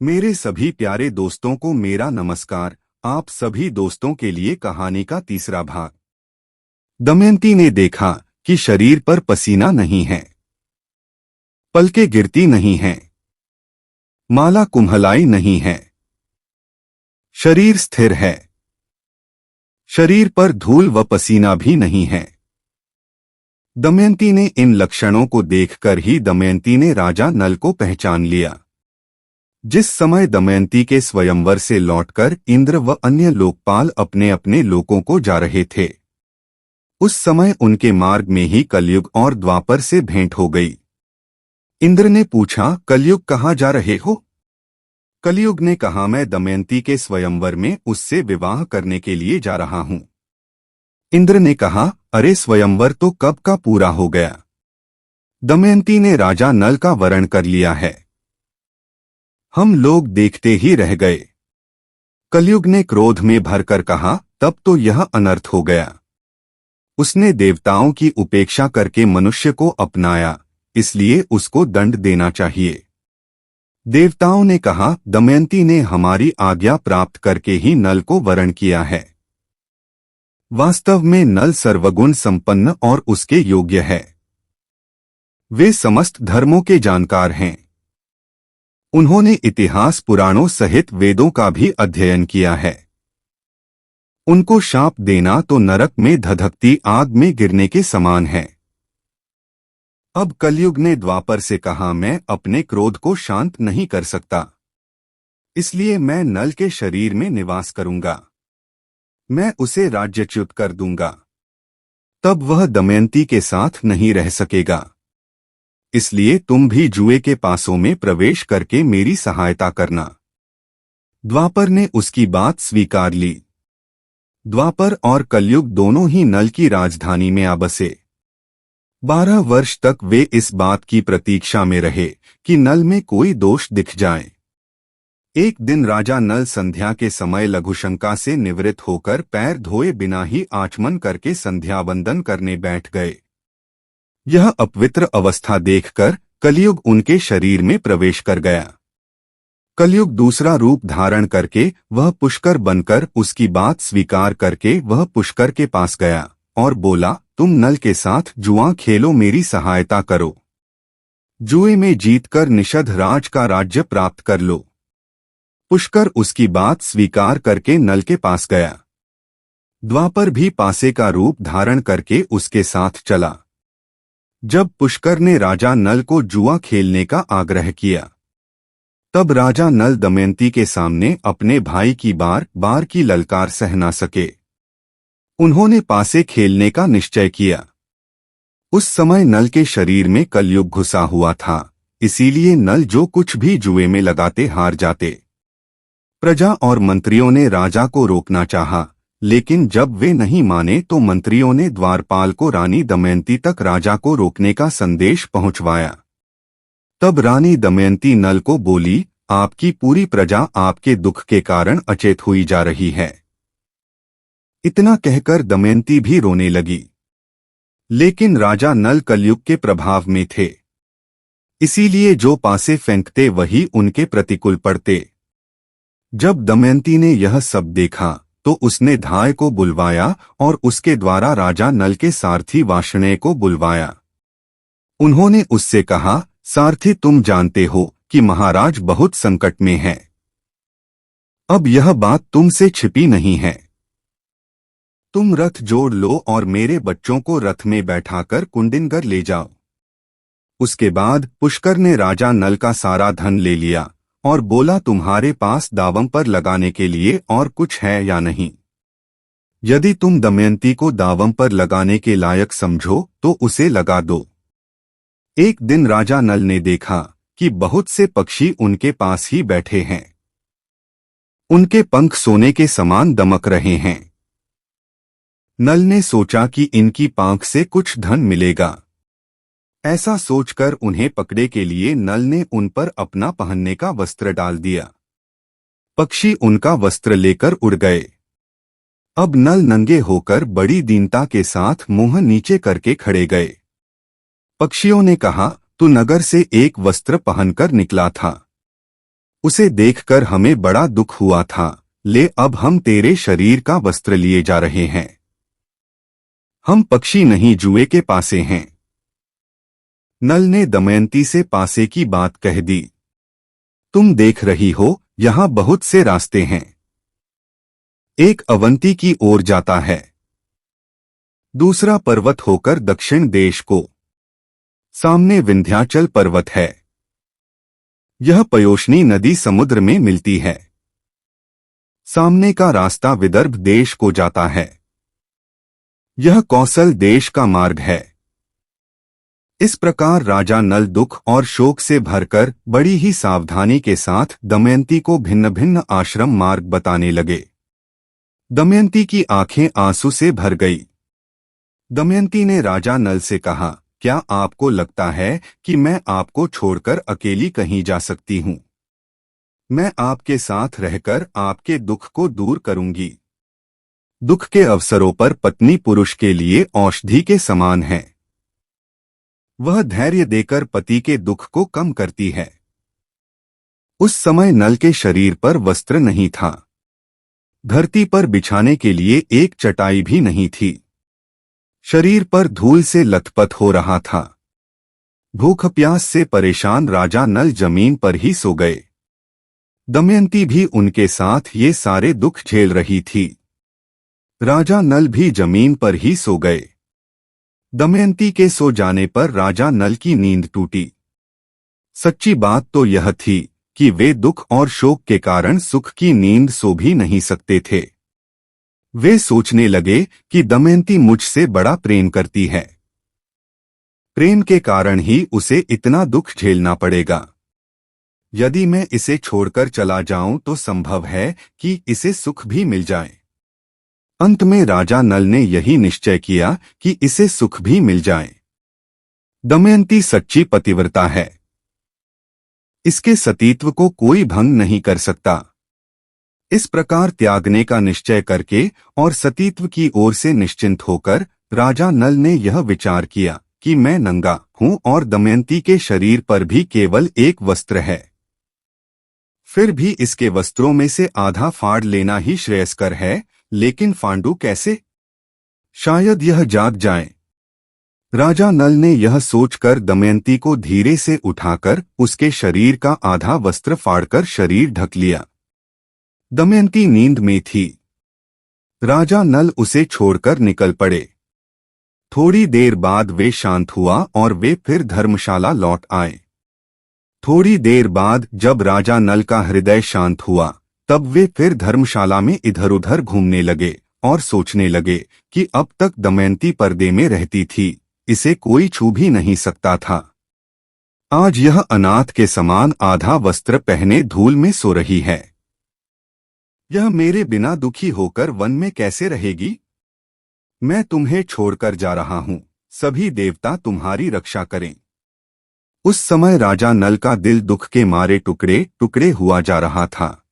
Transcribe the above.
मेरे सभी प्यारे दोस्तों को मेरा नमस्कार। आप सभी दोस्तों के लिए कहानी का तीसरा भाग। दमयंती ने देखा कि शरीर पर पसीना नहीं है, पलकें गिरती नहीं हैं, माला कुम्हलाई नहीं है, शरीर स्थिर है। शरीर पर धूल व पसीना भी नहीं है। दमयंती ने इन लक्षणों को देखकर ही दमयंती ने राजा नल को पहचान लिया। जिस समय दमयंती के स्वयंवर से लौटकर इंद्र व अन्य लोकपाल अपने अपने लोकों को जा रहे थे, उस समय उनके मार्ग में ही कलयुग और द्वापर से भेंट हो गई। इंद्र ने पूछा, कलयुग कहाँ जा रहे हो? कलयुग ने कहा, मैं दमयंती के स्वयंवर में उससे विवाह करने के लिए जा रहा हूं। इंद्र ने कहा, अरे स्वयंवर तो कब का पूरा हो गया। दमयंती ने राजा नल का वरण कर लिया है, हम लोग देखते ही रह गए। कलयुग ने क्रोध में भरकर कहा, तब तो यह अनर्थ हो गया। उसने देवताओं की उपेक्षा करके मनुष्य को अपनाया, इसलिए उसको दंड देना चाहिए। देवताओं ने कहा, दमयंती ने हमारी आज्ञा प्राप्त करके ही नल को वरण किया है। वास्तव में नल सर्वगुण संपन्न और उसके योग्य है। वे समस्त धर्मों के जानकार हैं। उन्होंने इतिहास पुराणों सहित वेदों का भी अध्ययन किया है। उनको शाप देना तो नरक में धधकती आग में गिरने के समान है। अब कलयुग ने द्वापर से कहा, मैं अपने क्रोध को शांत नहीं कर सकता, इसलिए मैं नल के शरीर में निवास करूंगा। मैं उसे राज्यच्युत कर दूंगा, तब वह दमयंती के साथ नहीं रह सकेगा। इसलिए तुम भी जुए के पासों में प्रवेश करके मेरी सहायता करना। द्वापर ने उसकी बात स्वीकार ली। द्वापर और कलयुग दोनों ही नल की राजधानी में आ बसे। 12 वर्ष तक वे इस बात की प्रतीक्षा में रहे कि नल में कोई दोष दिख जाए। एक दिन राजा नल संध्या के समय लघुशंका से निवृत्त होकर पैर धोए बिना ही आचमन करके संध्या वंदन करने बैठ गए। यह अपवित्र अवस्था देखकर कलयुग उनके शरीर में प्रवेश कर गया। कलयुग दूसरा रूप धारण करके वह पुष्कर बनकर उसकी बात स्वीकार करके वह पुष्कर के पास गया और बोला, तुम नल के साथ जुआ खेलो, मेरी सहायता करो। जुए में जीतकर निषद राज का राज्य प्राप्त कर लो। पुष्कर उसकी बात स्वीकार करके नल के पास गया। द्वापर भी पासे का रूप धारण करके उसके साथ चला। जब पुष्कर ने राजा नल को जुआ खेलने का आग्रह किया, तब राजा नल दमयंती के सामने अपने भाई की बार बार की ललकार सह न सके। उन्होंने पासे खेलने का निश्चय किया। उस समय नल के शरीर में कलयुग घुसा हुआ था, इसीलिए नल जो कुछ भी जुए में लगाते हार जाते। प्रजा और मंत्रियों ने राजा को रोकना चाहा, लेकिन जब वे नहीं माने तो मंत्रियों ने द्वारपाल को रानी दमयंती तक राजा को रोकने का संदेश पहुंचवाया। तब रानी दमयंती नल को बोली, आपकी पूरी प्रजा आपके दुख के कारण अचेत हुई जा रही है। इतना कहकर दमयंती भी रोने लगी। लेकिन राजा नल कलयुग के प्रभाव में थे, इसीलिए जो पासे फेंकते वही उनके प्रतिकूल पड़ते। जब दमयंती ने यह सब देखा तो उसने धाय को बुलवाया और उसके द्वारा राजा नल के सारथी वार्ष्णेय को बुलवाया। उन्होंने उससे कहा, सारथी, तुम जानते हो कि महाराज बहुत संकट में है। अब यह बात तुमसे छिपी नहीं है। तुम रथ जोड़ लो और मेरे बच्चों को रथ में बैठाकर कुंडिनगर ले जाओ। उसके बाद पुष्कर ने राजा नल का सारा धन ले लिया और बोला, तुम्हारे पास दावम पर लगाने के लिए और कुछ है या नहीं? यदि तुम दमयंती को दावम पर लगाने के लायक समझो तो उसे लगा दो। एक दिन राजा नल ने देखा कि बहुत से पक्षी उनके पास ही बैठे हैं। उनके पंख सोने के समान दमक रहे हैं। नल ने सोचा कि इनकी पांख से कुछ धन मिलेगा। ऐसा सोचकर उन्हें पकड़े के लिए नल ने उन पर अपना पहनने का वस्त्र डाल दिया। पक्षी उनका वस्त्र लेकर उड़ गए। अब नल नंगे होकर बड़ी दीनता के साथ मुंह नीचे करके खड़े गए। पक्षियों ने कहा, तू नगर से एक वस्त्र पहनकर निकला था, उसे देखकर हमें बड़ा दुख हुआ था, ले अब हम तेरे शरीर का वस्त्र लिए जा रहे हैं। हम पक्षी नहीं जुए के पासे हैं। नल ने दमयंती से पासे की बात कह दी। तुम देख रही हो, यहाँ बहुत से रास्ते हैं। एक अवंती की ओर जाता है, दूसरा पर्वत होकर दक्षिण देश को। सामने विंध्याचल पर्वत है। यह पयोष्णी नदी समुद्र में मिलती है। सामने का रास्ता विदर्भ देश को जाता है। यह कौशल देश का मार्ग है। इस प्रकार राजा नल दुख और शोक से भरकर बड़ी ही सावधानी के साथ दमयंती को भिन्न भिन्न आश्रम मार्ग बताने लगे। दमयंती की आंखें आंसू से भर गई। दमयंती ने राजा नल से कहा, क्या आपको लगता है कि मैं आपको छोड़कर अकेली कहीं जा सकती हूँ? मैं आपके साथ रहकर आपके दुख को दूर करूंगी। दुख के अवसरों पर पत्नी पुरुष के लिए औषधि के समान है। वह धैर्य देकर पति के दुख को कम करती है। उस समय नल के शरीर पर वस्त्र नहीं था। धरती पर बिछाने के लिए एक चटाई भी नहीं थी। शरीर पर धूल से लथपथ हो रहा था। भूख प्यास से परेशान राजा नल जमीन पर ही सो गए। दमयंती भी उनके साथ ये सारे दुख झेल रही थी। राजा नल भी जमीन पर ही सो गए। दमयंती के सो जाने पर राजा नल की नींद टूटी। सच्ची बात तो यह थी कि वे दुख और शोक के कारण सुख की नींद सो भी नहीं सकते थे। वे सोचने लगे कि दमयंती मुझसे बड़ा प्रेम करती है। प्रेम के कारण ही उसे इतना दुख झेलना पड़ेगा। यदि मैं इसे छोड़कर चला जाऊं तो संभव है कि इसे सुख भी मिल जाए। अंत में राजा नल ने यही निश्चय किया कि इसे सुख भी मिल जाए। दमयंती सच्ची पतिव्रता है। इसके सतीत्व को कोई भंग नहीं कर सकता। इस प्रकार त्यागने का निश्चय करके और सतीत्व की ओर से निश्चिंत होकर राजा नल ने यह विचार किया कि मैं नंगा हूं और दमयंती के शरीर पर भी केवल एक वस्त्र है। फिर भी इसके वस्त्रों में से आधा फाड़ लेना ही श्रेयस्कर है, लेकिन फांडू कैसे? शायद यह जाग जाए। राजा नल ने यह सोचकर दमयंती को धीरे से उठाकर उसके शरीर का आधा वस्त्र फाड़कर शरीर ढक लिया। दमयंती नींद में थी। राजा नल उसे छोड़कर निकल पड़े। थोड़ी देर बाद वे शांत हुआ और वे फिर धर्मशाला लौट आए। थोड़ी देर बाद जब राजा नल का हृदय शांत हुआ, तब वे फिर धर्मशाला में इधर उधर घूमने लगे और सोचने लगे कि अब तक दमयंती पर्दे में रहती थी, इसे कोई छू भी नहीं सकता था। आज यह अनाथ के समान आधा वस्त्र पहने धूल में सो रही है। यह मेरे बिना दुखी होकर वन में कैसे रहेगी? मैं तुम्हें छोड़कर जा रहा हूं, सभी देवता तुम्हारी रक्षा करें। उस समय राजा नल का दिल दुख के मारे टुकड़े टुकड़े हुआ जा रहा था।